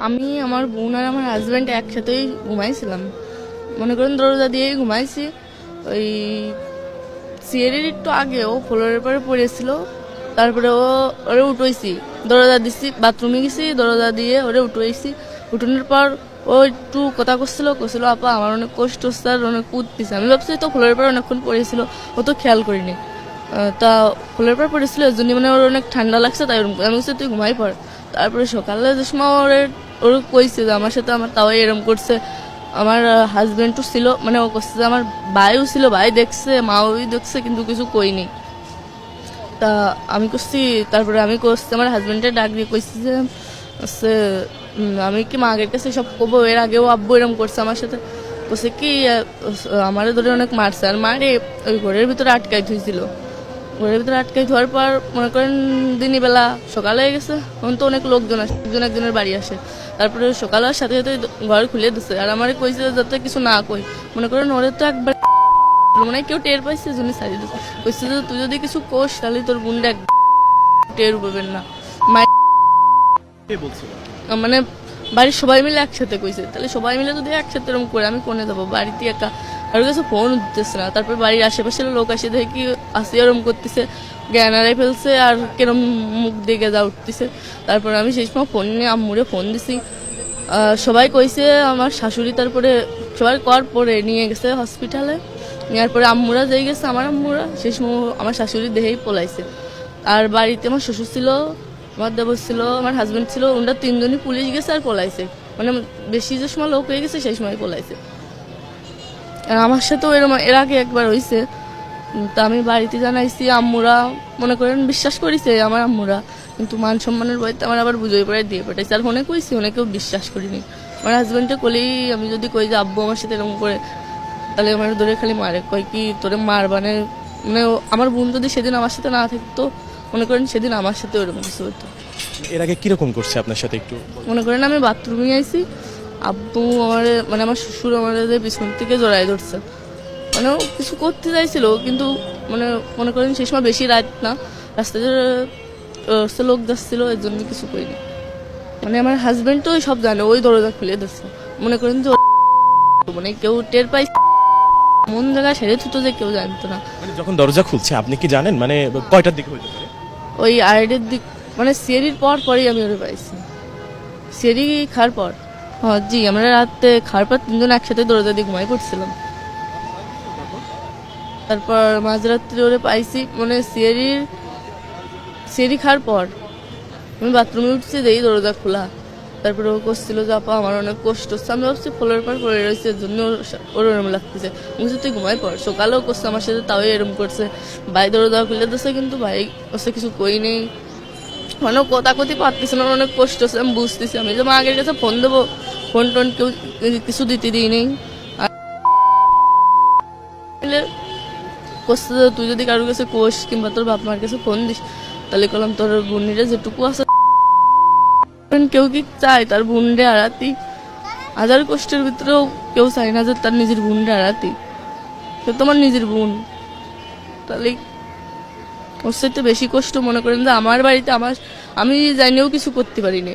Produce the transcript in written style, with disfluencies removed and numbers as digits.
আমি আমার বোন আর আমার হাজব্যান্ড একসাথেই ঘুমাইছিলাম। মনে করেন দরজা দিয়েই ঘুমাইছি। ওই সিঁড়ির একটু আগে ও ফ্লোরের পরে পড়েছিল। তারপরে ওরে উঠেছি, দরজা দিছি, বাথরুমে গেছি, দরজা দিয়ে ওরে উঠেছি। উঠানোর পর ও একটু কথা করছিল আপা আমার অনেক কষ্ট হচ্ছে আর অনেক উঠতেছে। আমি ভাবছি তো ফ্লোরের পর অনেকক্ষণ পড়েছিল, ও তো খেয়াল করিনি। তা ফ্লোরের পর পড়েছিল এর জন্য মানে ওর অনেক ঠান্ডা লাগছে, তাই আমি বলছি তুই ঘুমাই পড়। তারপরে সকালে যে সময় ওর কইছে যে আমার সাথে আমার তাও এরম করছে। আমার হাজবেন্ডও ছিল, মানে ও করছে যে আমার ভাইও ছিল, ভাই দেখছে, মাও দেখছে, কিন্তু কিছু কইনি। তা আমি করছি, তারপরে আমি করছি আমার হাজবেন্ডের ডাক দিয়ে কইছি যে হচ্ছে আমি কি মাগের কাছে সব কবো। এর আগেও আব্বু এরম করছে আমার সাথে, বলছে কি আমারে ধরে অনেক মারছে আর মারে ওই ঘরের ভিতরে আটকাই থুইছিল। ঘরের ভিতরে আটকাই ধোয়ার পর মনে করেন দিনই বেলা সকালে হয়ে গেছে, তখন তো অনেক লোকজন আসে, একজনের বাড়ি আসে। তারপরে সকালে সাথে সাথে ঘর খুলে দিচ্ছে আর আমারে কইছে যাতে কিছু না কই। মনে করেন ওরে তো একবার মানে কেউ টের পাইছে জন্য সারিয়ে দিচ্ছে, কইছে যে তুই যদি কিছু কোস তাহলে তোর বোনটা টের পাবেন না। মানে বাড়ির সবাই মিলে একসাথে কইছে, তাহলে সবাই মিলে যদি একসাথে এরকম করে আমি কোনে যাবো, বাড়িতে একা আর কাছে ফোন উঠতেছে না। তারপর বাড়ির আশেপাশের লোক আসে দেখে কি আসি ওরম করতেছে, জ্ঞান হারাই ফেলছে আর কেরম মুখ দেখে যা উঠতেছে। তারপর আমি সেই সময় ফোন নিয়ে আম্মুরে ফোন দিছি। সবাই কইছে আমার শাশুড়ি, তারপরে সবাই কর পরে নিয়ে গেছে হসপিটালে। নেওয়ার পরে আম্মুরা যেই গেছে, আমার আম্মুরা সেই সময় আমার শাশুড়ি দেহেই পলাইছে। আর বাড়িতে আমার শ্বশুর ছিল, আমার দেবর ছিল, আমার হাজবেন্ড ছিল, ওনারা তিনজনই পুলিশ গেছে আর পলাইছে। মানে বেশি যে সময় লোক হয়ে গেছে সেই সময় পলাইছে। আর আমার সাথেও এরকম এর আগে একবার হয়েছে। তা আমি বাড়িতে জানাইছি, আম্মুরা মনে করেন বিশ্বাস করেছে আমার আম্মুরা, কিন্তু মান সম্মানের বইতে আমার আবার বুঝে পড়ে দিয়ে পাঠাইছে। আর ফোনে কইছি, অনেকেও বিশ্বাস করিনি। আমার হাজবেন্ডকে কলেই আমি যদি কই যে আব্বু আমার সাথে এরকম করে, তাহলে আমার ধরে খালি মারে, কয় কি তোরে মার মানে আমার বোন যদি সেদিন আমার সাথে না থাকতো, মনে করেন সেদিন আমার সাথে ওরকম কিছু হতো। এর আগে কিরকম করছে আপনার সাথে একটু? মনে করেন আমি বাথরুমে আইছি, আব্বু আমার মানে আমার শ্বশুর আমার পিছন থেকে জড়াই ধরছে। মানে ও কিছু করতে চাইছিল, কিন্তু মানে মনে করেন সেই সময় বেশি রাত না, রাস্তায় লোক যাচ্ছিল, এর জন্য কিছু করিনি। মানে আমার হাজবেন্ড তো সব জানে, ওই দরজা খুলে দিচ্ছে। মনে করেন যে মানে কেউ টের পাই মন জায়গায় সেরে থুতো যে কেউ জানতো না। মানে যখন দরজা খুলছে আপনি কি জানেন মানে কয়টার দিকে হইতে পারে? ওই আড়াইটের দিক, মানে সিঁড়ির পরই আমি ওরে পাইছি, সিঁড়ি খাওয়ার পর। হ্যাঁ জি, আমরা রাতে খাওয়ার পর তিনজন একসাথে দরজা দিয়ে ঘুমাই পড়ছিলাম। তারপর মাঝরাত্রি ওরে পাইছি, মানে সিঁড়ি খাওয়ার পর আমি বাথরুমে উঠছি, দেই দরজা খোলা। তারপরে ও করছিল যে আপা আমার অনেক কষ্ট হচ্ছে। আমি ভাবছি ফ্লোরের পর পড়ে রয়েছে, এর জন্য ওর ওরম লাগতেছে। বলছি তুই ঘুমাই পড়। সকালেও করছে আমার সাথে, তাও এরম করছে। ভাই দরজা খুলে দিচ্ছে, কিন্তু ভাই ওসে কিছু কই নেই। মানে কথা কথি পারতেছে না, অনেক কষ্ট হচ্ছে, আমি বুঝতেছি। আমি যে মা আগের কাছে ফোন দেবো, ফোন টোন কেউ কিছু দিতে দিই নেই। করছে যে তুই যদি কারোর কাছে কোষ কিংবা তোর বাপ মার কাছে ফোন দিস, তাহলে করলাম তোর বোনরা যেটুকু আছে, কেউ কি চায় তার বোনরে হারাতি? হাজার কষ্টের ভিতরেও কেউ চায় না যে তার নিজের বোনরে হারাতি। সে তোমার নিজের বোন, তাহলে ওর সাথে বেশি কষ্ট মনে করেন যে আমার বাড়িতে আমি জানিও কিছু করতে পারিনি।